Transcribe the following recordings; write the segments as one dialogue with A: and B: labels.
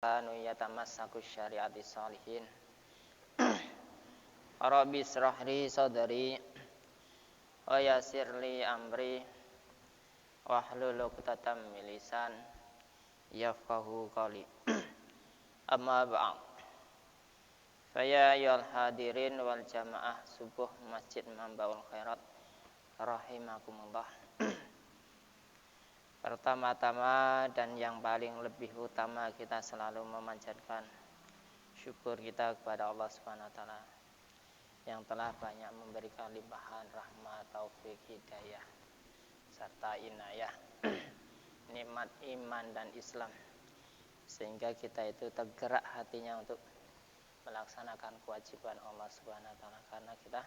A: kanu yatamassaku syariati salihin. Rabbi israh li sadri wa yassir li amri wahlul 'uqdatam min lisan yafqahu qawli. Amma ba'd. Faya ayyuhal hadirin wal jamaah subuh Masjid Mambaul Khairat rahimakumullah. Pertama-tama dan yang paling lebih utama, kita selalu memanjatkan syukur kita kepada Allah Subhanahu wa taala yang telah banyak memberikan limpahan rahmat, taufik, hidayah serta inayah nikmat iman dan Islam, sehingga kita itu tergerak hatinya untuk melaksanakan kewajiban Allah Subhanahu wa taala, karena kita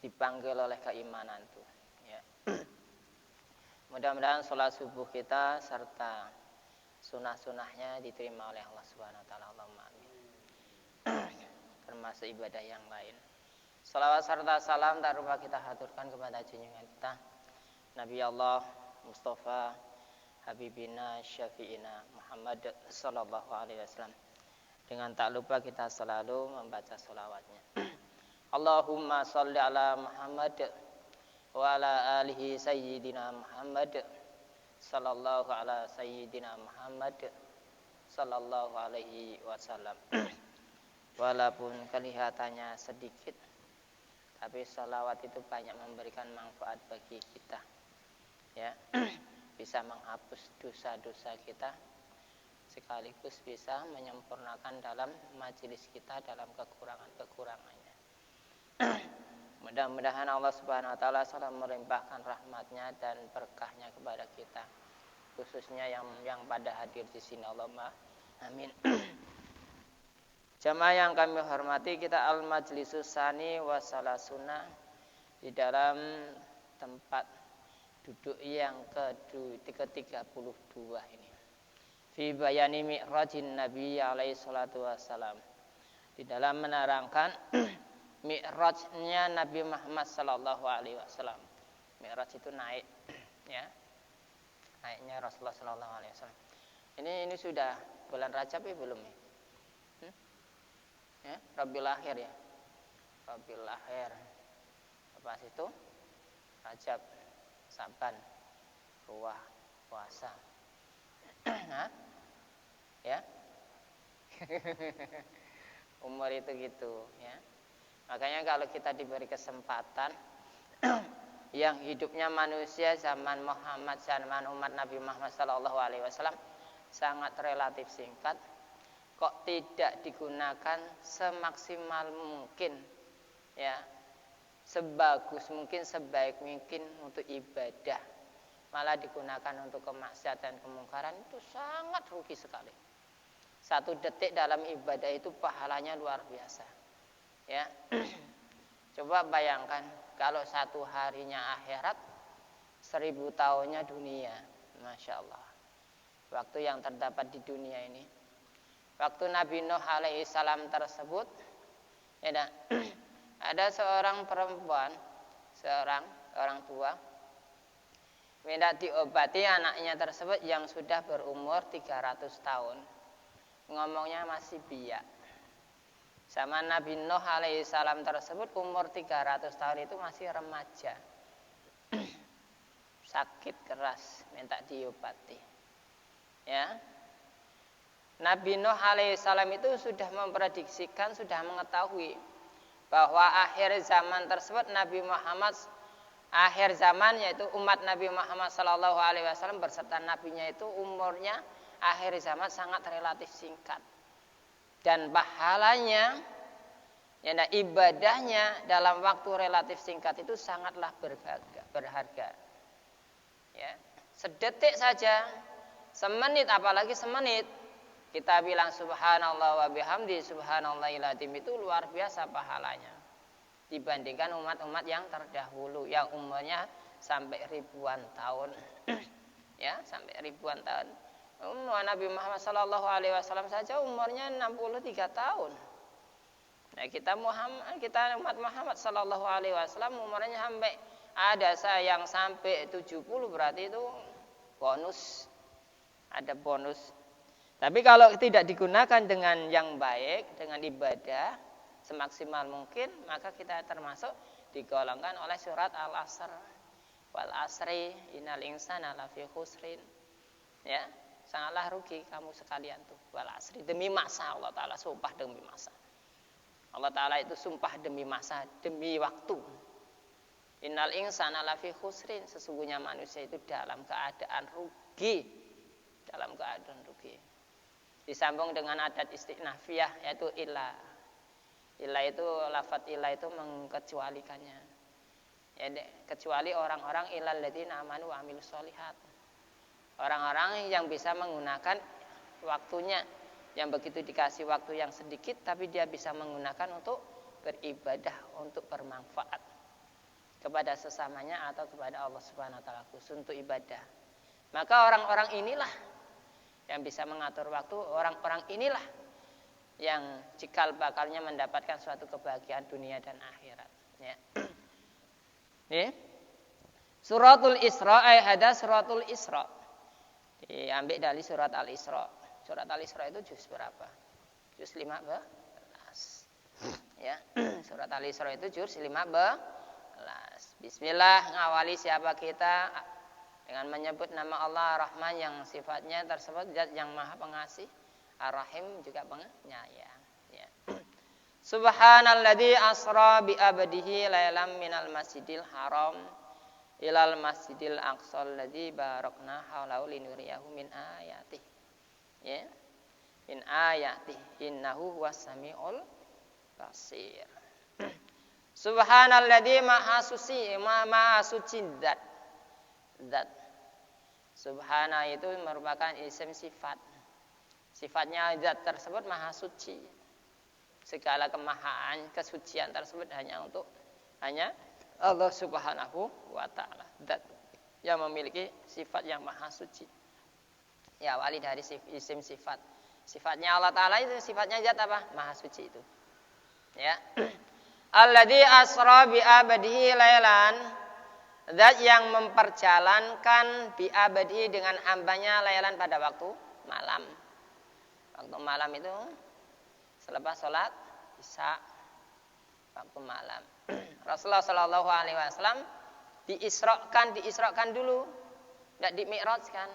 A: dipanggil oleh keimanan itu, ya. Mudah-mudahan sholat subuh kita serta sunah-sunahnya diterima oleh Allah Subhanahu wa taala. Allahumma amin. Termasuk ibadah yang lain. Salawat serta salam tak lupa kita haturkan kepada junjungan kita Nabi Allah Mustafa Habibina Syafi'ina Muhammad sallallahu alaihi wasallam. Dengan tak lupa kita selalu membaca sholawatnya. Allahumma sholli ala Muhammad wa ala alihi sayyidina Muhammad sallallahu ala sayyidina Muhammad sallallahu alaihi wasallam. Walaupun kelihatannya sedikit, tapi sholawat itu banyak memberikan manfaat bagi kita, ya. Bisa menghapus dosa-dosa kita, sekaligus bisa menyempurnakan dalam majelis kita dalam kekurangan-kekurangannya. Mudah-mudahan Allah Subhanahu wa taala selalu melimpahkan rahmatnya dan berkahnya kepada kita, khususnya yang pada hadir di sini. Allahumma amin. Jamaah yang kami hormati, kita al-majlisus sani wa salasuna di dalam tempat duduk yang ke-32 ini. Fi bayani mi'rajin Nabi alaihi salatu wassalam, di dalam menerangkan mi'rajnya Nabi Muhammad sallallahu alaihi wasallam. Mi'raj itu naik, ya. Naiknya Rasulullah sallallahu alaihi wasallam. Ini sudah bulan Rajab ya belum ya? Ya, Rabiul Akhir ya. Rabiul Akhir. Apa itu? Rajab, Saban, Ruah, puasa. Hah? Ya. Umur itu gitu, ya. Makanya kalau kita diberi kesempatan yang hidupnya manusia zaman Muhammad, zaman umat Nabi Muhammad sallallahu alaihi wasallam sangat relatif singkat, kok tidak digunakan semaksimal mungkin, ya, sebagus mungkin, sebaik mungkin untuk ibadah, malah digunakan untuk kemaksiatan, kemungkaran, itu sangat rugi sekali. 1 detik dalam ibadah itu pahalanya luar biasa, ya. Coba bayangkan kalau 1 harinya akhirat, 1000 tahunnya dunia. Masya Allah. Waktu yang terdapat di dunia ini, waktu Nabi Nuh alaihi salam tersebut, ya, ada seorang perempuan, seorang orang tua, minta diobati anaknya tersebut yang sudah berumur 300 tahun. Ngomongnya masih biak. Sama Nabi Nuh alaihi salam tersebut umur 300 tahun itu masih remaja. Sakit keras, minta diobati. Ya. Nabi Nuh alaihissalam itu sudah memprediksikan, sudah mengetahui bahwa akhir zaman tersebut Nabi Muhammad, akhir zaman yaitu umat Nabi Muhammad sallallahu alaihi wasallam berserta nabinya itu umurnya akhir zaman sangat relatif singkat, dan pahalanya, ya, ibadahnya dalam waktu relatif singkat itu sangatlah berharga. Ya, sedetik saja, semenit, apalagi semenit, kita bilang subhanallah wa bihamdi subhanallahil azim, itu luar biasa pahalanya dibandingkan umat-umat yang terdahulu yang umurnya sampai ribuan tahun. Ya, sampai ribuan tahun. Nabi Muhammad sallallahu alaihi wasallam saja umurnya 63 tahun. Nah, kita umat Muhammad sallallahu alaihi wasallam umurnya sampai, ada yang sampai 70, berarti itu bonus. Ada bonus. Tapi kalau tidak digunakan dengan yang baik, dengan ibadah semaksimal mungkin, maka kita termasuk digolongkan oleh surat Al-Asr. Wal asri innal insana lafi khusrin. Ya, sangatlah rugi kamu sekalian tuh. Wal asri, demi masa Allah Ta'ala sumpah demi masa. Allah Ta'ala itu sumpah demi masa, demi waktu. Innal insana lafi khusrin, sesungguhnya manusia itu dalam keadaan rugi. Dalam keadaan rugi. Disambung dengan adat istinafiyah, yaitu illa. Illa itu, lafadz illa itu mengkecualikannya. Ya, kecuali orang-orang illal ladzina amanu wa amilus sholihat. Orang-orang yang bisa menggunakan waktunya, yang begitu dikasih waktu yang sedikit, tapi dia bisa menggunakan untuk beribadah, untuk bermanfaat kepada sesamanya atau kepada Allah Subhanahu wa taala, khusus untuk ibadah. Maka orang-orang inilah yang bisa mengatur waktu, orang-orang inilah yang cikal bakalnya mendapatkan suatu kebahagiaan dunia dan akhirat. Ya. Ya. Suratul Isra, ada suratul Isra. Diambil dari surat Al-Isra. Surat Al-Isra itu juz berapa? Juz 15. Ya. Surat Al-Isra itu juz 15. Bismillah, ngawali siapa kita dengan menyebut nama Allah Ar-Rahman yang sifatnya tersebut zat yang maha pengasih, Ar-Rahim juga penyayang. Ya. Subhanalladzi asra bi abdihi lailam minal masjidil haram ilal masjidil aqsal ladzi barakna haulahu linuriyahu min ayatihi. Ya. Min ayatihi innahu huwas samiul basir. Subhanalladzi maha suci zat. Subhana itu merupakan isim sifat. Sifatnya zat tersebut maha suci. Segala kemahaan, kesucian tersebut hanya Allah Subhanahu wa taala. Zat yang memiliki sifat yang maha suci. Ya, wali dari isim sifat. Sifatnya Allah taala itu sifatnya zat apa? Maha suci itu. Ya. Alladzi asra bi abdihi lailan. Zat yang memperjalankan bi abdihi dengan hambanya lailan pada waktu malam. Waktu malam itu selepas sholat isya, waktu malam. Rasulullah Shallallahu Alaihi Wasallam diisrokan dulu, tidak dimi'rajkan,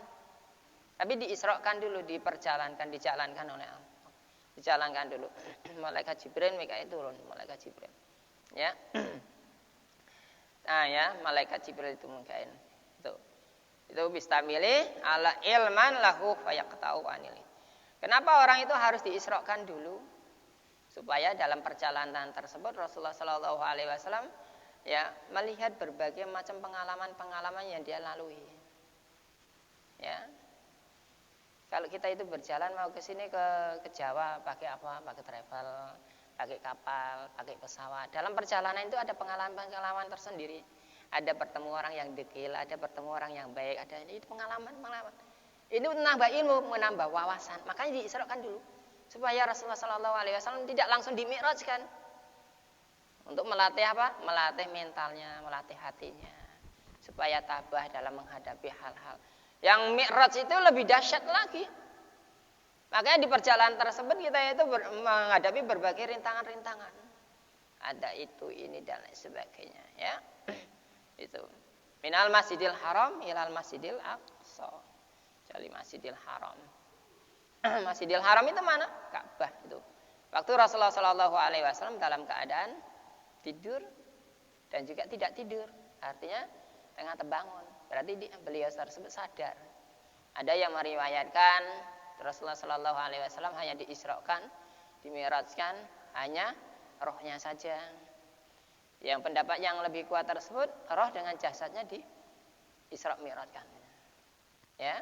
A: tapi diisrokan dulu, dijalankan oleh Allah, dijalankan dulu. Malaikat Jibril, Mikail turun, malaikat Jibril, ya. Nah ya, malaikat Jibril itu Mikail, itu bistamili ala ilman lahu fayaqta'u anil. Kenapa orang itu harus diisrokan dulu? Supaya dalam perjalanan tersebut Rasulullah Shallallahu Alaihi Wasallam ya melihat berbagai macam pengalaman yang dia lalui. Ya, kalau kita itu berjalan mau ke sini ke Jawa pakai apa? Pakai travel, pakai kapal, pakai pesawat. Dalam perjalanan itu ada pengalaman tersendiri. Ada bertemu orang yang dekil, ada bertemu orang yang baik, ada itu pengalaman. Ini menambah ilmu, menambah wawasan. Makanya diisrokan dulu supaya Rasulullah Shallallahu Alaihi Wasallam tidak langsung dimi'rajkan. Untuk melatih apa? Melatih mentalnya, melatih hatinya, supaya tabah dalam menghadapi hal-hal. Yang mi'raj itu lebih dahsyat lagi. Makanya di perjalanan tersebut kita itu menghadapi berbagai rintangan-rintangan. Ada itu, ini dan lain sebagainya. Ya, itu. Minal masjidil haram ilal masjidil aqsa. Dari Masjidil Haram. Masjidil Haram itu mana? Ka'bah itu. Waktu Rasulullah Shallallahu Alaihi Wasallam dalam keadaan tidur dan juga tidak tidur, artinya tengah terbangun. Berarti beliau tersebut sadar. Ada yang meriwayatkan Rasulullah Shallallahu Alaihi Wasallam hanya diisrokan, dimi'rajkan hanya rohnya saja. Yang pendapat yang lebih kuat tersebut, roh dengan jasadnya diisra mi'rajkan. Ya.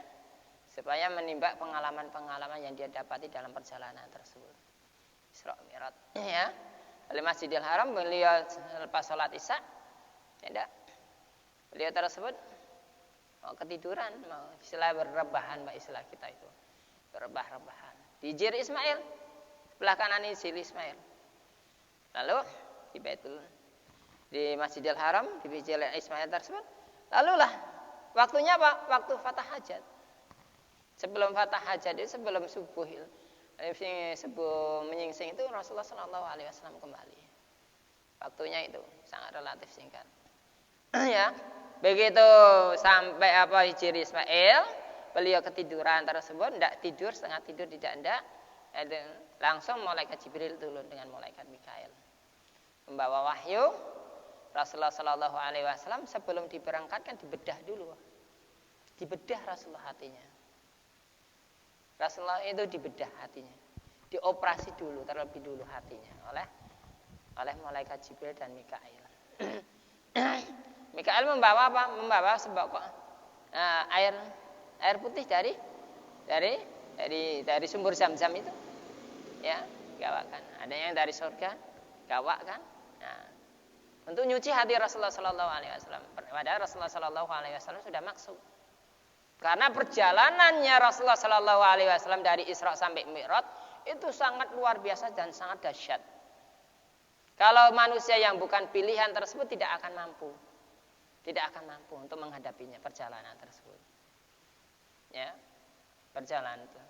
A: Supaya menimba pengalaman-pengalaman yang dia dapati dalam perjalanan tersebut. Isra Mi'raj, ya. Di Masjidil Haram beliau lepas sholat isya, ya, beliau tersebut mau ketiduran, mau istilah berrebahan, mbak istilah kita itu berrebah-rebahan. Di Jir Ismail, sebelah kanan ini Jir Ismail. Lalu di Masjidil Haram, di Jir Ismail tersebut, lalulah waktunya apa? Waktu fatah hajat. Sebelum fatah hajat itu sebelum subuh sebelum menyingsing itu Rasulullah Shallallahu Alaihi Wasallam kembali. Waktunya itu sangat relatif singkat. Ya, begitu sampai Hijri Ismail, beliau ketiduran tersebut, tidak tidur, setengah tidur tidak, langsung malaikat Jibril turun dengan malaikat Mikail membawa wahyu. Rasulullah Shallallahu Alaihi Wasallam sebelum diberangkatkan dibedah dulu, dibedah Rasulullah hatinya. Rasulullah itu dibedah hatinya, dioperasi dulu terlebih dulu hatinya oleh malaikat Jibril dan Mikail. Mikail membawa apa? Membawa sebokok air putih dari sumber Zam-Zam itu, ya, gawak kan. Ada yang dari surga, gawak kan. Nah, untuk nyuci hati Rasulullah Sallallahu Alaihi Wasallam. Padahal Rasulullah Sallallahu Alaihi Wasallam sudah maksum. Karena perjalanannya Rasulullah Sallallahu Alaihi Wasallam dari Isra sampai Mi'raj itu sangat luar biasa dan sangat dahsyat. Kalau manusia yang bukan pilihan tersebut tidak akan mampu untuk menghadapinya perjalanan tersebut. Ya, perjalanan itu.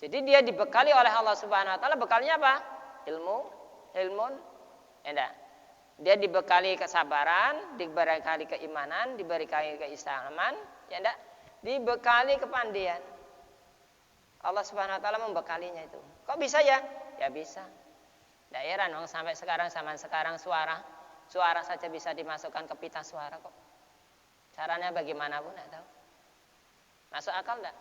A: Jadi dia dibekali oleh Allah Subhanahu Wa Taala, bekalnya apa? Ilmun, enggak. Dia dibekali kesabaran, dibekali keimanan, dibekali keislaman, ya enggak. Dibekali kepandian. Allah Subhanahu Wa Taala membekalinya itu. Kok bisa ya? Ya bisa. Daerah dong sampai sekarang, zaman sekarang suara saja bisa dimasukkan ke pita suara kok. Caranya bagaimana pun enggak tahu. Masuk akal enggak?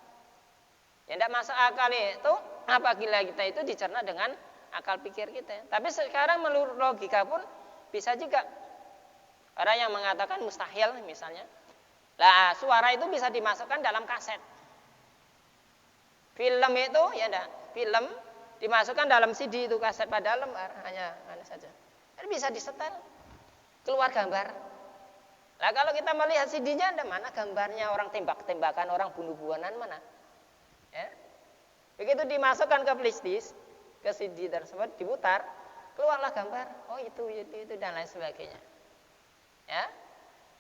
A: Ya enggak masuk akal itu apabila kita itu dicerna dengan akal pikir kita. Tapi sekarang menurut logika pun bisa juga. Orang yang mengatakan mustahil misalnya. Lah, suara itu bisa dimasukkan dalam kaset. Film itu ya enggak, film dimasukkan dalam CD itu kaset pada lembar hanya saja. Jadi bisa disetel keluar gambar. Lah kalau kita melihat CD-nya ada mana gambarnya orang tembak-tembakan, orang bunuh-bunuhan mana? Ya. Begitu dimasukkan ke flash disk, ke CD tersebut diputar, keluarlah gambar. Oh itu dan lain sebagainya. Ya.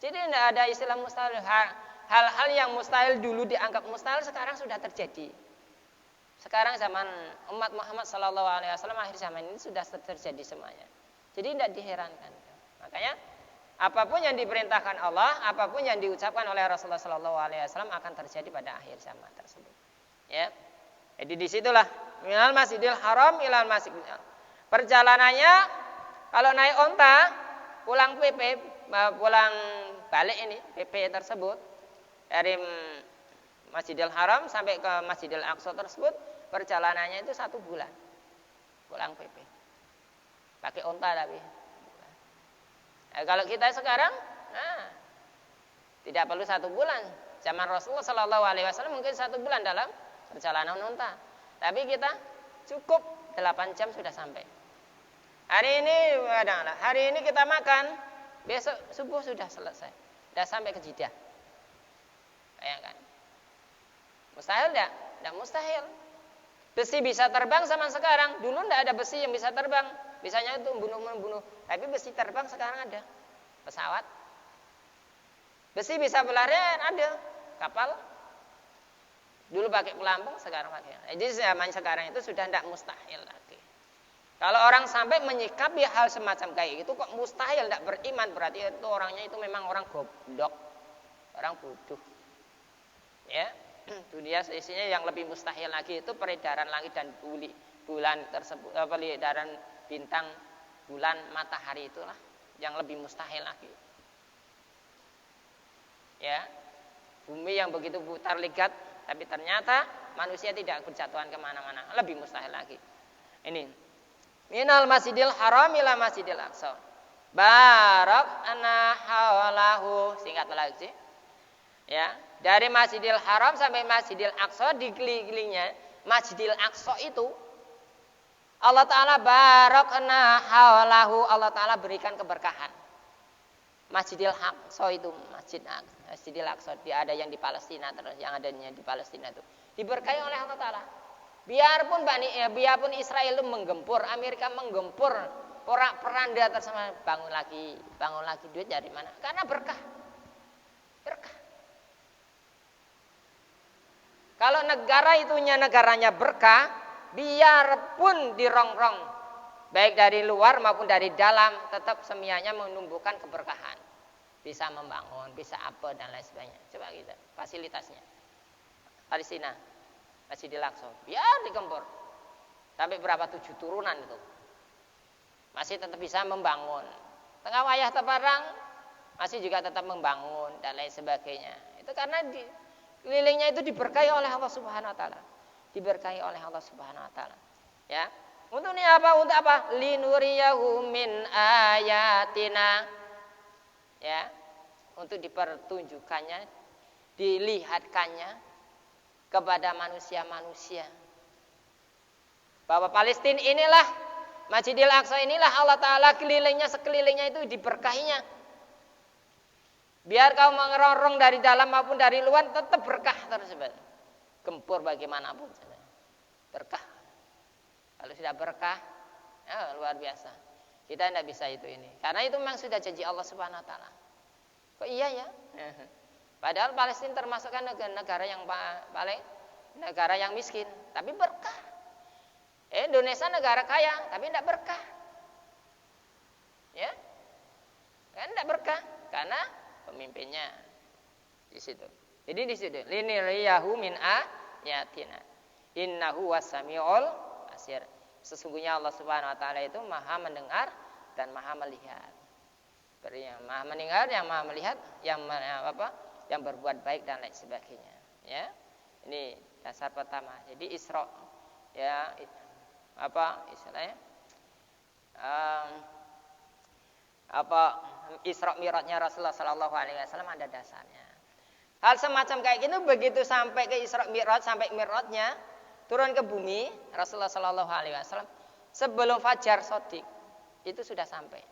A: Jadi tidak ada istilah mustahil. Hal-hal yang mustahil dulu dianggap mustahil sekarang sudah terjadi. Sekarang zaman umat Muhammad Sallallahu Alaihi Wasallam akhir zaman ini sudah terjadi semuanya. Jadi tidak diherankan. Makanya apapun yang diperintahkan Allah, apapun yang diucapkan oleh Rasulullah Sallallahu Alaihi Wasallam akan terjadi pada akhir zaman tersebut. Ya. Jadi disitulah minal Masjidil Haram ilal Masjidil. Perjalanannya kalau naik onta pulang balik ini PP tersebut dari Masjidil Haram sampai ke Masjidil Aqsa tersebut perjalanannya itu 1 bulan pulang PP pakai onta tapi kalau kita sekarang tidak perlu 1 bulan. Zaman Rasulullah Sallallahu Alaihi Wasallam mungkin 1 bulan dalam perjalanan onta, tapi kita cukup 8 jam sudah sampai. Hari ini kita makan, besok subuh sudah selesai, sudah sampai ke Jeddah. Bayangkan. Mustahil enggak? Enggak mustahil. Besi bisa terbang zaman sekarang. Dulu enggak ada besi yang bisa terbang. Bisanya itu membunuh. Tapi besi terbang sekarang ada. Pesawat. Besi bisa berlarian ada. Kapal. Dulu pakai pelampung, sekarang pakai. Jadi zaman sekarang itu sudah enggak mustahil lagi. Kalau orang sampai menyikapi hal semacam kayak gitu kok mustahil, enggak beriman, berarti itu orangnya itu memang orang goblok. Orang bodoh. Ya. Dunia isinya yang lebih mustahil lagi itu peredaran langit dan bulan tersebut, peredaran bintang, bulan, matahari itulah yang lebih mustahil lagi. Ya, bumi yang begitu putar ligat, tapi ternyata manusia tidak berjatuhan kemana-mana, lebih mustahil lagi. Ini minal Masjidil Haram ila Masjidil Aqsa. Barak ana hawalahu, singkat lagi. Ya, dari Masjidil Haram sampai Masjidil Aqsa, dikelilingnya Masjidil Aqsa itu Allah Ta'ala barakna hawalahu, Allah Ta'ala berikan keberkahan. Masjidil Aqsa itu Masjidil Aqsa, dia ada yang di Palestina, terus yang adanya di Palestina itu diberkahi oleh Allah Ta'ala. Biarpun Israel itu menggempur, Amerika menggempur, porak-peranda tersebut, bangun lagi, duit dari mana? Karena berkah. Kalau negara itunya negaranya berkah, biarpun dirongrong, baik dari luar maupun dari dalam, tetap semianya menumbuhkan keberkahan. Bisa membangun, bisa apa dan lain sebagainya. Coba kita fasilitasnya. Palestina, Masjidil Aqsa, biar digempur. Sampai berapa 7 turunan itu. Masih tetap bisa membangun. Tengah wayah terparang, masih juga tetap membangun dan lain sebagainya. Itu karena kelilingnya itu diberkahi oleh Allah Subhanahu wa taala. Diberkahi oleh Allah Subhanahu wa taala. Ya. Untuk ini apa? Untuk apa? Linuriyahu min ayatina. Ya. Untuk dipertunjukkannya, dilihatkannya kepada manusia-manusia. Bahwa Palestina inilah, Masjidil Aqsa inilah Allah Ta'ala sekelilingnya itu diberkahinya. Biar kau mengerorong dari dalam maupun dari luar tetap berkah tersebut. Gempur bagaimanapun. Berkah. Kalau sudah berkah, ya luar biasa. Kita tidak bisa itu ini. Karena itu memang sudah janji Allah Subhanahu Wa Ta'ala. Kok iya ya? Padahal Palestina termasukkan negara yang paling negara yang miskin, tapi berkah. Indonesia negara kaya, tapi tidak berkah. Ya, kan tidak berkah karena pemimpinnya di situ. Jadi di situ, liniriyahu min ayatina, innahu wasamiul basir. Sesungguhnya Allah Subhanahu Wa Taala itu maha mendengar dan maha melihat. Yang maha mendengar, yang maha melihat, yang berbuat baik dan lain sebagainya. Ya, ini dasar pertama. Jadi Isra, ya istilahnya Isra Mi'rajnya Rasulullah Sallallahu Alaihi Wasallam ada dasarnya. Hal semacam kayak gitu begitu sampai ke Isra Mi'raj, sampai Mi'rajnya turun ke bumi Rasulullah Sallallahu Alaihi Wasallam sebelum fajar shadiq itu sudah sampai.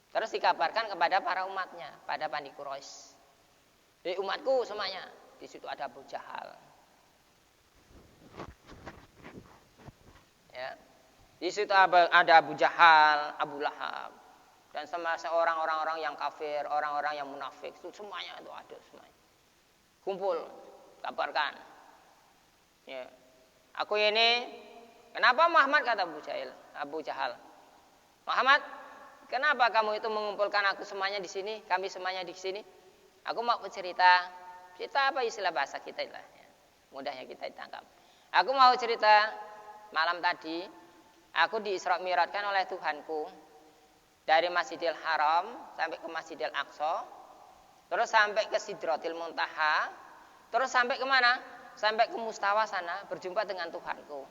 A: Terus dikabarkan kepada para umatnya, pada Bani Quraisy. Umatku semuanya, di situ ada Abu Jahal. Ya. Di situ ada Abu Jahal, Abu Lahab, dan semasa orang-orang yang kafir, orang-orang yang munafik, itu semuanya itu ada semuanya. Kumpul, kabarkan. Ya. Aku ini, kenapa Muhammad kata Abu Jahal? Muhammad, kenapa kamu itu mengumpulkan aku semuanya di sini, kami semuanya di sini? Aku mau bercerita. Cerita apa istilah bahasa kita lah, ya. Mudahnya kita ditangkap. Aku mau cerita malam tadi, aku di-Isra Mi'rajkan oleh Tuhanku dari Masjidil Haram sampai ke Masjidil Aqsa, terus sampai ke Sidratil Muntaha, terus sampai kemana? Sampai ke Mustawa sana berjumpa dengan Tuhanku.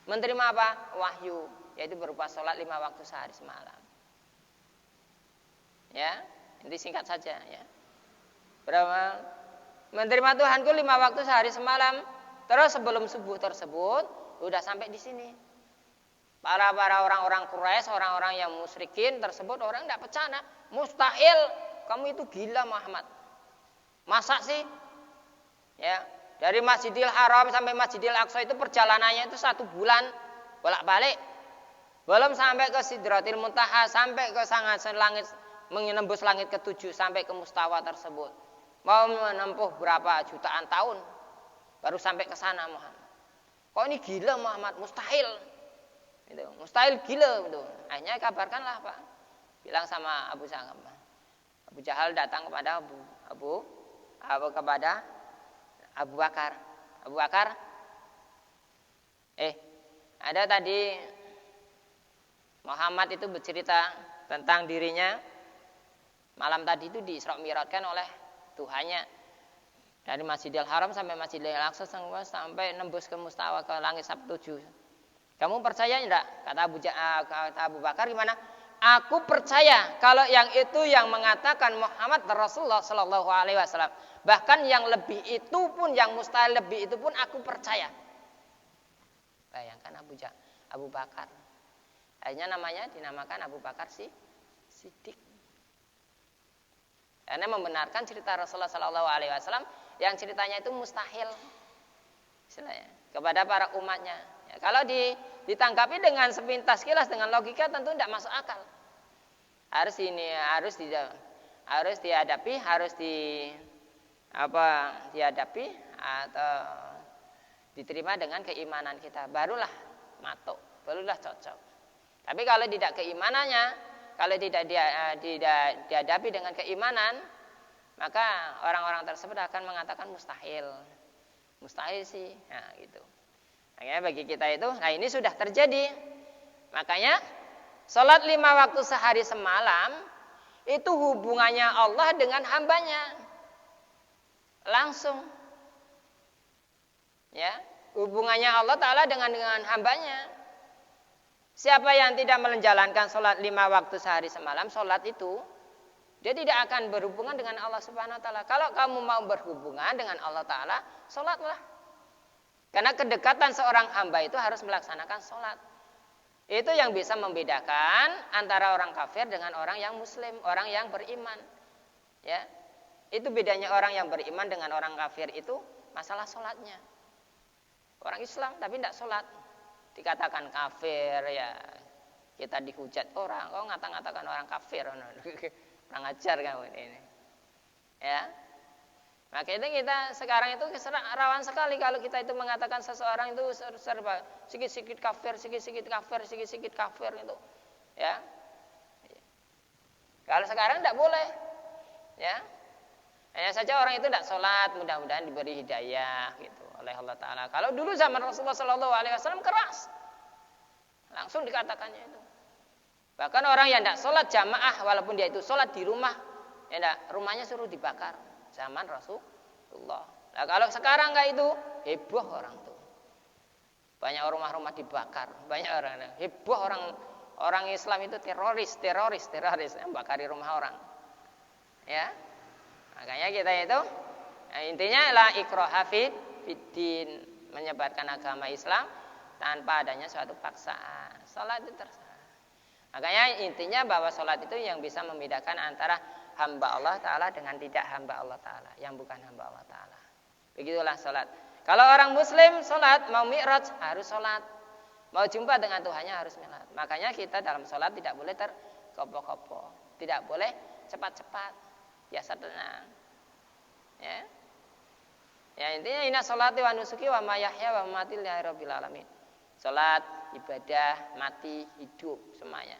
A: Menerima apa? Wahyu, yaitu berupa sholat 5 waktu sehari semalam. Ya, ini singkat saja ya. Berapa? Menerima Tuhanku 5 waktu sehari semalam. Terus sebelum subuh tersebut udah sampai di sini. Para orang-orang Quraisy, orang-orang yang musyrikin tersebut orang tidak percaya. Mustahil, kamu itu gila Muhammad. Masa sih? Ya, dari Masjidil Haram sampai Masjidil Aqsa itu perjalanannya itu 1 bulan bolak-balik. Belum sampai ke Sidratil Muntaha, sampai ke sangat langit, menembus langit ke-7 sampai ke Mustawa tersebut. Mau menempuh berapa jutaan tahun baru sampai ke sana Muhammad. Kok ini gila Muhammad? Mustahil. Itu, mustahil gila itu. Akhirnya kabarkanlah Pak. Bilang sama Abu Jahal. Abu Jahal datang kepada kepada Abu Bakar. Abu Bakar, ada tadi Muhammad itu bercerita tentang dirinya. Malam tadi itu di-Isra Mi'rajkan oleh Tuhannya dari Masjidil Haram sampai Masjidil Aqsa sampai nembus ke Mustawa ke langit 7. Kamu percaya enggak? Kata Abu Bakar, gimana? Aku percaya kalau yang itu yang mengatakan Muhammad Rasulullah Sallallahu Alaihi Wasallam. Bahkan yang lebih itu pun, yang mustahil lebih itu pun aku percaya. Bayangkan Abu Bakar. Akhirnya namanya dinamakan Abu Bakar Siddiq. Karena membenarkan cerita Rasulullah Sallallahu Alaihi Wasallam yang ceritanya itu mustahil, istilahnya, kepada para umatnya. Ya, kalau ditanggapi dengan sepintas kilas dengan logika tentu tidak masuk akal. Harus dihadapi, atau diterima dengan keimanan kita, barulah matuk, barulah cocok. Tapi kalau tidak keimanannya, kalau tidak dihadapi dengan keimanan, maka orang-orang tersebut akan mengatakan mustahil. Mustahil sih, nah gitu. Makanya bagi kita itu, nah ini sudah terjadi. Makanya sholat 5 waktu sehari semalam itu hubungannya Allah dengan hambanya langsung. Ya, hubungannya Allah Ta'ala dengan hambanya. Siapa yang tidak menjalankan sholat 5 waktu sehari semalam, sholat itu dia tidak akan berhubungan dengan Allah Subhanahu Wa Ta'ala. Kalau kamu mau berhubungan dengan Allah Ta'ala, sholatlah. Karena kedekatan seorang hamba itu harus melaksanakan sholat. Itu yang bisa membedakan antara orang kafir dengan orang yang muslim, orang yang beriman. Ya, itu bedanya orang yang beriman dengan orang kafir itu masalah sholatnya. Orang Islam tapi tidak sholat, dikatakan kafir, ya kita dihujat orang, kau ngata-ngatakan orang kafir, kurang ajar kamu ini. Ya, maka itu kita sekarang itu rawan sekali kalau kita itu mengatakan seseorang itu serba sikit-sikit kafir, sikit-sikit kafir, sikit-sikit kafir itu. Ya, kalau sekarang tidak boleh. Ya, hanya saja orang itu tidak sholat, mudah-mudahan diberi hidayah gitu oleh Allah Ta'ala. Kalau dulu zaman Rasulullah SAW keras, langsung dikatakannya itu. Bahkan orang yang tidak sholat jamaah, walaupun dia itu sholat di rumah, ya enggak, rumahnya suruh dibakar. Zaman Rasulullah. Nah kalau sekarang enggak itu, heboh orang tuh. Banyak rumah-rumah dibakar, banyak orang heboh, orang Islam itu teroris, membakari rumah orang. Ya, makanya kita itu, nah intinya la ikraha fiddin, menyebarkan agama Islam tanpa adanya suatu paksaan. Salat itu terserah. Makanya intinya bahwa salat itu yang bisa membedakan antara hamba Allah Ta'ala dengan tidak hamba Allah Ta'ala, yang bukan hamba Allah Ta'ala. Begitulah salat. Kalau orang muslim salat, mau mi'raj harus salat, mau jumpa dengan Tuhannya harus salat. Makanya kita dalam salat tidak boleh terkopo-kopo, tidak boleh cepat-cepat, biasa tenang. Ya. Ya intinya inna sholati wa nusuki wa mayahya wa mamati lillahi rabbil alamin. Salat, ibadah, mati, hidup semuanya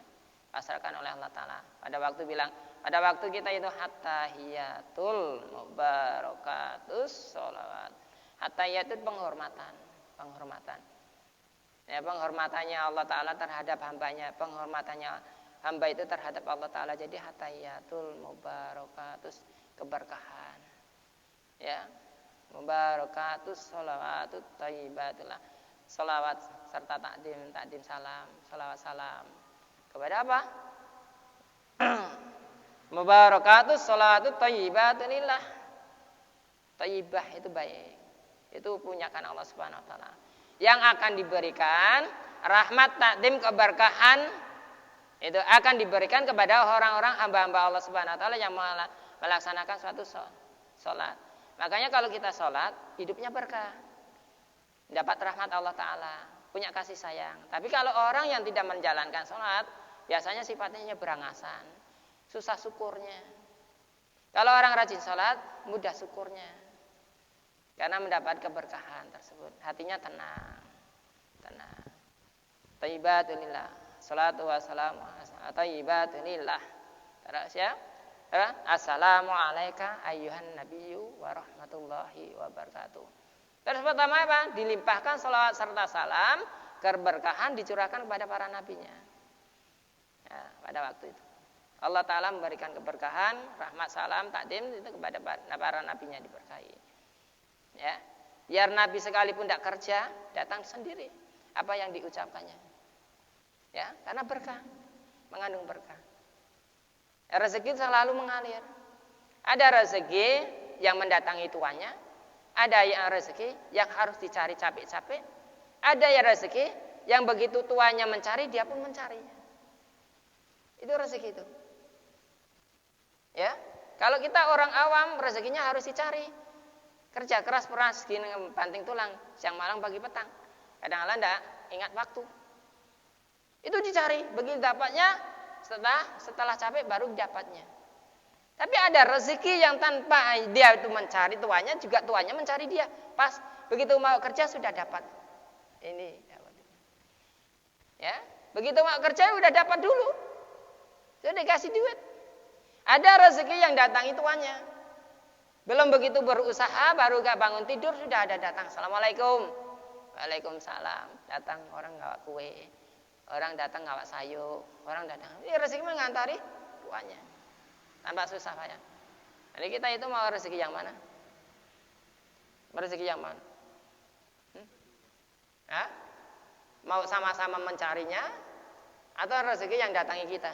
A: pasrahkan oleh Allah Ta'ala. Pada waktu kita itu hattahiyatul mubarakatus sholawat. Hattahiyat itu penghormatan. Ya, penghormatannya Allah Ta'ala terhadap hambanya, penghormatannya hamba itu terhadap Allah Ta'ala. Jadi hattahiyyatul mubarakatus, keberkahan. Ya, mubarakatus sholawatut thayyibatullah. Sholawat serta takdim salam, sholawat salam kepada apa? Mubarakatus sholawatut thayyibatulillah. Thayyibah itu baik, itu punyakan Allah Subhanahu Wa Taala. Yang akan diberikan rahmat, takdim, keberkahan itu akan diberikan kepada orang-orang hamba-hamba Allah Subhanahu Wa Taala yang melaksanakan suatu sholat. Makanya kalau kita sholat, hidupnya berkah, dapat rahmat Allah Ta'ala, punya kasih sayang. Tapi kalau orang yang tidak menjalankan sholat, biasanya sifatnya berangasan, susah syukurnya. Kalau orang rajin sholat, mudah syukurnya, karena mendapat keberkahan tersebut, hatinya tenang. Thayyibatulillah, salatu wassalamu thayyibatulillah. Terus ya, assalamualaikum ayyuhan nabiyyu wa rahmatullahi wa barakatuh. Terus pertama apa? Dilimpahkan salawat serta salam, keberkahan dicurahkan kepada para nabinya. Ya, pada waktu itu Allah Ta'ala memberikan keberkahan, rahmat, salam, takdim itu kepada para nabinya diberkahi. Ya, biar nabi sekalipun tidak kerja, datang sendiri apa yang diucapkannya. Ya, karena berkah, mengandung berkah. Rezeki selalu mengalir. Ada rezeki yang mendatangi tuannya, ada yang rezeki yang harus dicari capek-capek, ada yang rezeki yang begitu tuannya mencari, dia pun mencarinya. Itu rezeki itu. Ya, kalau kita orang awam, rezekinya harus dicari. Kerja keras peras, gini banting tulang, siang malam pagi petang. Kadang-kadang tidak ingat waktu. Itu dicari, begitu dapatnya, setelah capek baru dapatnya. Tapi ada rezeki yang tanpa dia itu mencari tuannya, juga tuannya mencari dia. Pas begitu mau kerja sudah dapat. Ini dapat. Ya, begitu mau kerja udah dapat dulu. Sudah dikasih duit. Ada rezeki yang datangi tuannya. Belum begitu berusaha, baru gak bangun tidur sudah ada datang. Assalamualaikum. Waalaikumsalam. Datang orang ngawak kue. Orang datang ngawak sayur. Orang datang. Ini rezeki mengantari tuannya. Tanpa susah payah. Jadi kita itu mau rezeki yang mana? Rezeki yang mana? Mau sama-sama mencarinya atau rezeki yang datangi kita?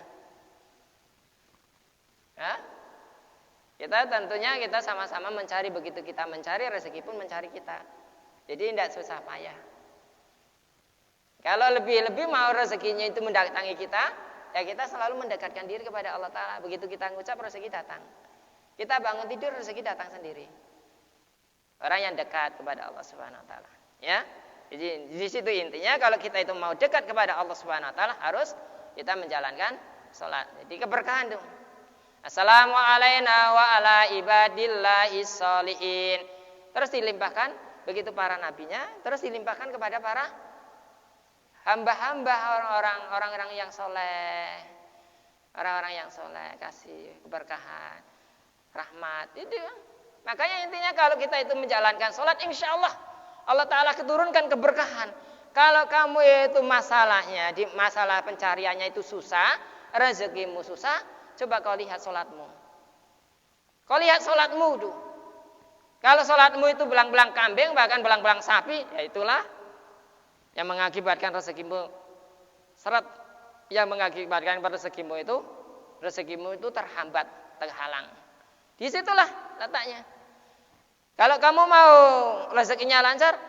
A: Kita tentunya kita sama-sama mencari, begitu kita mencari rezeki pun mencari kita. Jadi tidak susah payah. Kalau lebih-lebih mau rezekinya itu mendatangi kita, ya kita selalu mendekatkan diri kepada Allah Ta'ala. Begitu kita ngucap, rezeki datang. Kita bangun tidur, rezeki datang sendiri. Orang yang dekat kepada Allah Subhanahu Wa Ta'ala. Ya, jadi di situ intinya kalau kita itu mau dekat kepada Allah Subhanahu Wa Ta'ala, harus kita menjalankan sholat. Jadi keberkahan dong. Assalamualaikum wa ala ibadillahis sholihin. Terus dilimpahkan, begitu para nabinya, terus dilimpahkan kepada para hamba-hamba orang-orang yang soleh, orang-orang yang soleh, kasih keberkahan, rahmat. Itu. Makanya intinya kalau kita itu menjalankan sholat, insya Allah Allah Ta'ala keturunkan keberkahan. Kalau kamu itu masalahnya, di masalah pencariannya itu susah, rezekimu susah, coba kau lihat sholatmu. Kau lihat sholatmu tuh. Kalau sholatmu itu belang-belang kambing, bahkan belang-belang sapi, ya itulah yang mengakibatkan rezekimu seret, yang mengakibatkan rezekimu itu terhambat, terhalang. Disitulah letaknya. Kalau kamu mau rezekinya lancar,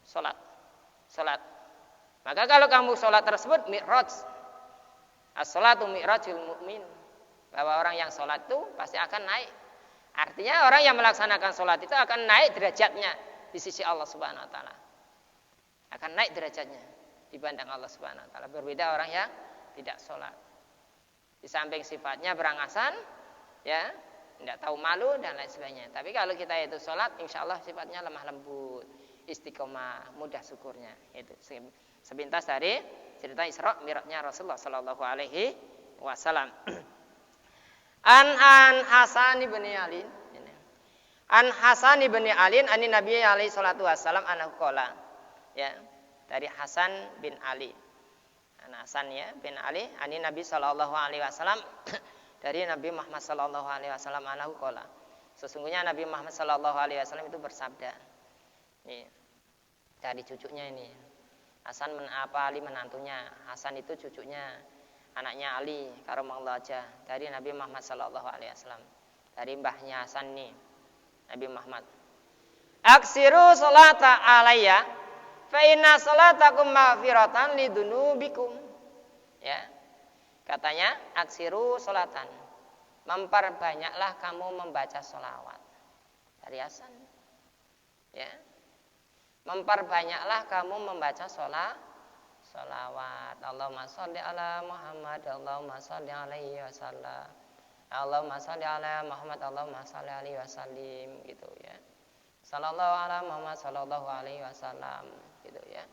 A: sholat. Maka kalau kamu sholat tersebut mi'raj, as-sholatu mi'rajul mu'min, bahwa orang yang sholat itu pasti akan naik. Artinya orang yang melaksanakan sholat itu akan naik derajatnya di sisi Allah Subhanahu Wa Ta'ala. Akan naik derajatnya dibanding Allah Subhanahu Wa Ta'ala. Berbeda orang yang tidak sholat. Di samping sifatnya berangasan, ya, tidak tahu malu dan lain sebagainya. Tapi kalau kita itu sholat, insya Allah sifatnya lemah lembut, istiqomah, mudah syukurnya. Itu sepintas dari cerita Isra Mi'rajnya Rasulullah Sallallahu Alaihi Wasallam. An Hasan bin Ali, An Hasan bin Ali, ani Nabi Alaihi Salatu Wasallam anahu qala. Ya, dari Hasan bin Ali. Hasan ya bin Ali, ani Nabi Sallallahu Alaihi Wasallam, dari Nabi Muhammad Sallallahu Alaihi Wasallam anahu qala. Sesungguhnya Nabi Muhammad Sallallahu Alaihi Wasallam itu bersabda. Nih, dari cucunya ini. Hasan Ali menantunya. Hasan itu cucunya, anaknya Ali karamallahu wajhah, dari Nabi Muhammad Sallallahu Alaihi Wasallam. Dari mbahnya Hasan nih, Nabi Muhammad. Aksiru sholata alayya fa inna sholatakum maghfiratan lidunubikum. Ya. Katanya aksiru sholatan. Memperbanyaklah kamu membaca sholawat. Dari Hasan. Ya. Memperbanyaklah kamu membaca sholawat. Allahumma sholli ala Muhammad, Allahumma sholli alaihi wasallam. Allahumma sholli ala Muhammad, Allahumma sholli alaihi wasallim, gitu ya. Sallallahu ala Muhammad sallallahu alaihi wasallam, gitu ya.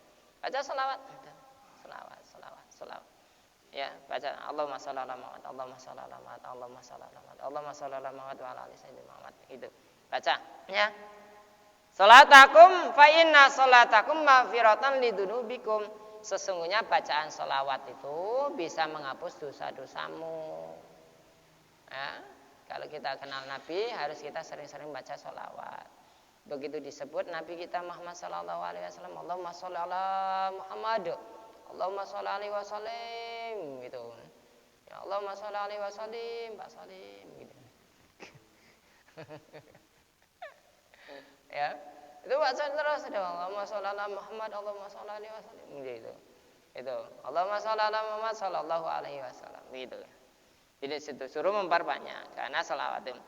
A: Baca sholawat. Sholawat. Ya, baca Allahumma sholli ala Muhammad, Allahumma sholli ala Muhammad, Allahumma sholli ala Muhammad, Allahumma sholli ala Muhammad wa ala ali sayyidina Muhammad, gitu. Baca, ya. Sholatakum fa inna sholatakum maghfiratan lidunubikum. Sesungguhnya bacaan sholawat itu bisa menghapus dosa-dosamu. Ya, kalau kita kenal Nabi, harus kita sering-sering baca sholawat. Begitu disebut Nabi kita Muhammad sallallahu alaihi wasallam, Allahumma sholli ala Muhammad, Allahumma sholli alaihi wasallim, gitu. Ya Allahumma sholli alaihi wasallim, Pak Salim, gitu. Ya, itu baca terus dong. Allahumma sholli ala Muhammad, Allahumma sholli alaihi wasallim, gitu. Itu Allahumma sholli ala Muhammad sallallahu alaihi wasallam, gitu. Jadi situ suruh memperbanyak karena selawat itu.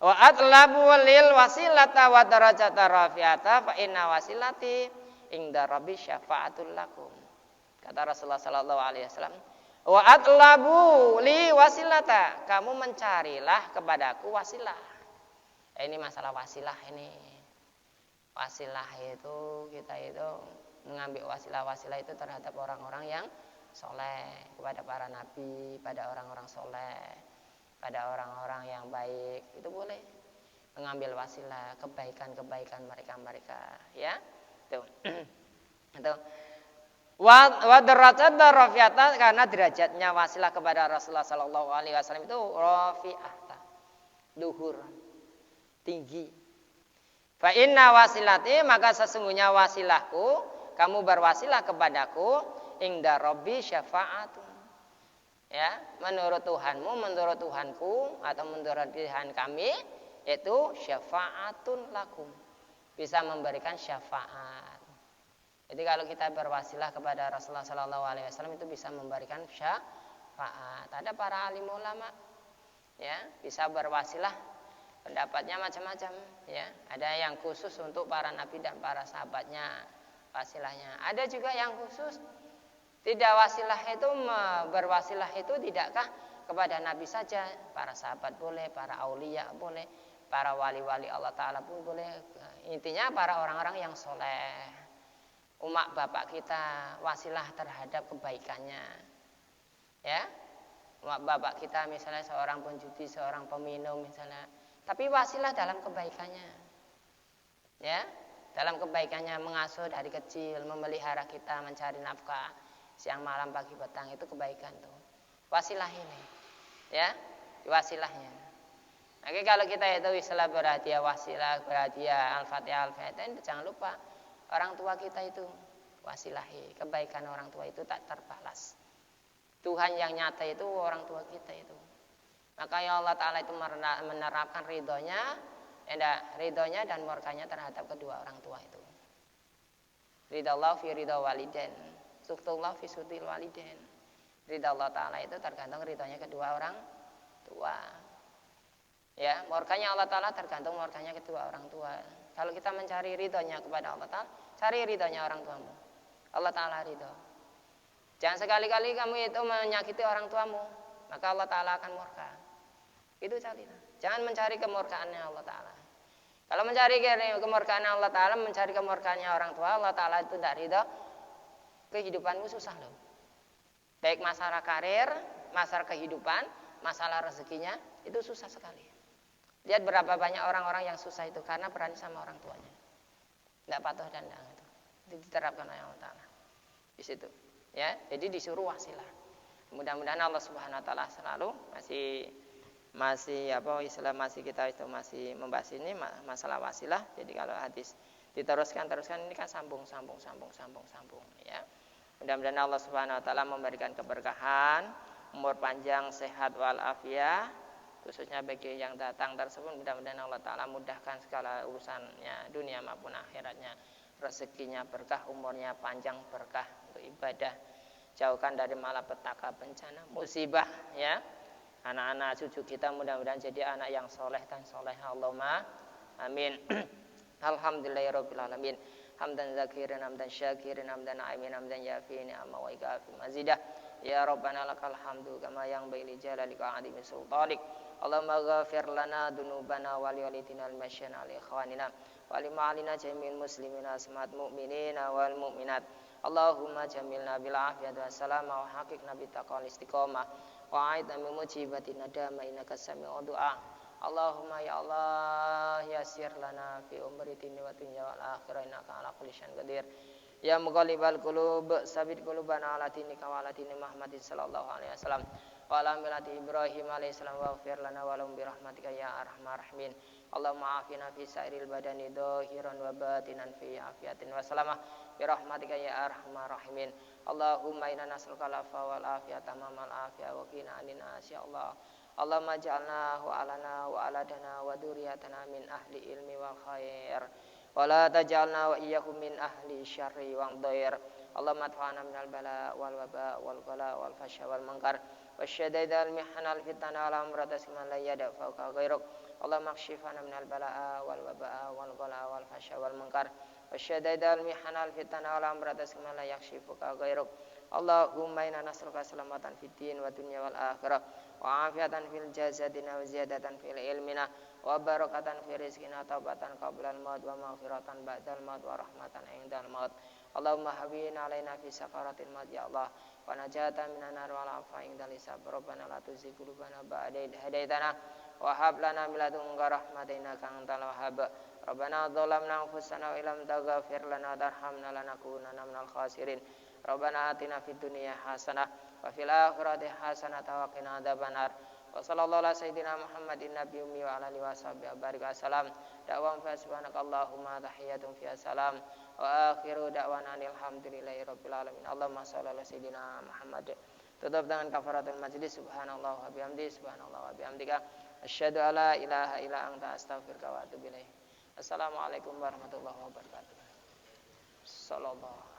A: Wa atlabu lil wasilata wa darajata rafi'ata fa inna wasilati inda rabbi syafa'atul lakum. Kata Rasulullah sallallahu alaihi wasallam, Wa atlabu li wasilata. Kamu mencarilah kepadaku wasilah. Ini masalah wasilah ini. Wasilah itu kita itu mengambil wasilah itu terhadap orang-orang yang soleh, kepada para nabi, pada orang-orang soleh, pada orang-orang yang baik. Itu boleh mengambil wasilah kebaikan-kebaikan mereka ya. Tuh. Itu wa derajat rafi'atan, karena derajatnya wasilah kepada Rasulullah sallallahu alaihi wasallam itu rafi'ah, luhur, tinggi. Fa inna wasilati, maka sesungguhnya wasilahku, kamu berwasilah kepadaku, inda rabbi syafa'atun. Ya, menurut Tuhanmu, menurut Tuhanku, atau menurut Tuhan kami, itu syafa'atun lakum. Bisa memberikan syafaat. Jadi kalau kita berwasilah kepada Rasulullah sallallahu alaihi wasallam itu bisa memberikan syafaat. Ada para alim ulama ya, bisa berwasilah, pendapatnya macam-macam ya. Ada yang khusus untuk para nabi dan para sahabatnya wasilahnya. Ada juga yang khusus tidak wasilah itu, berwasilah itu tidakkah kepada nabi saja, para sahabat boleh, para aulia boleh, para wali-wali Allah Ta'ala pun boleh. Intinya para orang-orang yang soleh, umat bapak kita, wasilah terhadap kebaikannya ya. Umat bapak kita misalnya seorang penjudi, seorang peminum misalnya, tapi wasilah dalam kebaikannya ya, dalam kebaikannya, mengasuh dari kecil, memelihara kita, mencari nafkah siang malam pagi petang, itu kebaikan tuh, wasilah ini ya, wasilahnya. Oke, kalau kita itu istilah berhadiah wasilah, berhadiah al-fatihah al-fatihah, jangan lupa orang tua kita itu wasilahi. Kebaikan orang tua itu tak terbalas. Tuhan yang nyata itu orang tua kita itu. Maka ya Allah Ta'ala itu menerapkan ridhonya dan murkanya terhadap kedua orang tua itu. Ridallah fi ridha walidain, suktullah fi sutil walidain. Ridha Allah Ta'ala itu tergantung ridhonya kedua orang tua. Ya, murkanya Allah Ta'ala tergantung murkanya kedua orang tua. Kalau kita mencari ridhonya kepada Allah Ta'ala, cari ridhonya orang tuamu. Allah Ta'ala ridho. Jangan sekali-kali kamu itu menyakiti orang tuamu, maka Allah Ta'ala akan murka. Itu carilah. Jangan mencari kemurkaannya Allah Ta'ala. Kalau mencari kemurkaan Allah Ta'ala, mencari kemurkaannya orang tua, Allah Ta'ala itu tidak ridho, kehidupanmu susah loh. Baik masalah karir, masalah kehidupan, masalah rezekinya, itu susah sekali. Lihat berapa banyak orang-orang yang susah itu karena berani sama orang tuanya, tidak patuh dan tidak itu. Itu diterapkan oleh Allah Ta'ala di situ. Ya, jadi disuruh wasilah. Mudah-mudahan Allah Subhanahu Wa Ta'ala selalu masih kita itu masih membahas ini masalah wasilah. Jadi kalau hadis diteruskan ini kan sambung ya. Mudah-mudahan Allah Subhanahu Wa Ta'ala memberikan keberkahan, umur panjang, sehat walafiat, khususnya bagi yang datang tersebut. Mudah-mudahan Allah Ta'ala mudahkan segala urusannya dunia maupun akhiratnya, rezekinya berkah, umurnya panjang berkah untuk ibadah, jauhkan dari malapetaka, bencana, musibah ya. Anak-anak cucu kita mudah-mudahan jadi anak yang soleh dan soleh. Allahumma amin. Alhamdulillahirabbil alamin. Hamdan zakirin, hamdan syakirin, hamdan na'imin, hamdan yafi ni'ama wa ikafi mazidah. Ya Rabbana lakal hamdu kama yang baili jalalika adimi sultanik. Allahumma ghafir lana dunubana wali walitina al-masyana al-ikhwanina wali ma'alina jamil muslimina asmat mu'minina wal mu'minat. Allahumma jamilna bil afiyat wa salama wa haqiqna bitaqal istiqamah wa aidna min mujibati nadama innaka sami'u du'a. Allahumma ya Allah yasir lana fi umri dini wa dunya wal akhirah innaka ala kulli syai'in qadir. Ya muqallibal qulub sabit qulubana ala dinika wa ala dini Muhammadin sallallahu alaihi wasallam wa ala millati Ibrahim alaihi salam waghfir lana wa lahum bi rahmatika ya arhamar rahimin. Allahumma afina fi sairil badani dhahiran wa batinan fi afiyatin wa salamah bi rahmatika ya arhamar rahimin. Allahumma inna nas'aluka al-afwa wal afiyata mamal afiyah wa qina anin ya Allah. Allahumma ja'alna wa alana wa aladana wa dzurriyyatana min ahli ilmi wal khair. Wala taj'alna wa iyyahum min ahli syarri wal dhair. Allahumma adfa'na minal bala wal waba wal ghala wal fasya wal munkar wasyadidal mihana al fitana wal amradas man la yadfa'uka ghairuk. Allahumma akshifna minal bala wal waba wal ghala wal fasya wal munkar wasyadadal mihanal fitana wal amratas kama la yakshifuka ghairuk. Allahumma inna nas'aluka salamatan fid din wa dunya wal akhirah wa afiatan fil jasadina wa ziyadatan fil ilmina wa barakatan fi rizqina taubatan qabla al maut wa maghfiratan ba'dal maut wa rahmatan indal maut. Allahumma hawwin alaina fi sakaratil maut ya Allah wa najatan minan nar wal afa indal hisab. Rabbana la tuzigh qulubana ba'da idh hadaitana wa hab lana min ladunka rahmatan innaka antal wahhab. Rabbana dzalamna anfusana wa illam taghfir lana tarhamna lanakunanna minal khasirin. Rabbana atina fid dunya hasanah wa fil akhirati hasanah wa qina adzabannar. Wa sallallahu ala sayyidina Muhammadin nabiyyi ummi wa ala alihi washabihi barik wasallam. Da'wan fa subhanakallahumma tahiyyatun fi salam wa akhiru da'wana alhamdulillahi rabbil alamin. Allahumma shalli ala sayyidina Muhammad. Tutup dengan kafaratul majlis. Subhanallah wa bihamdihi subhanallah wa bihamdika asyhadu alla ilaha illa anta astaghfiruka wa atubu ilaik. Assalamualaikum warahmatullahi wabarakatuh. Sallallahu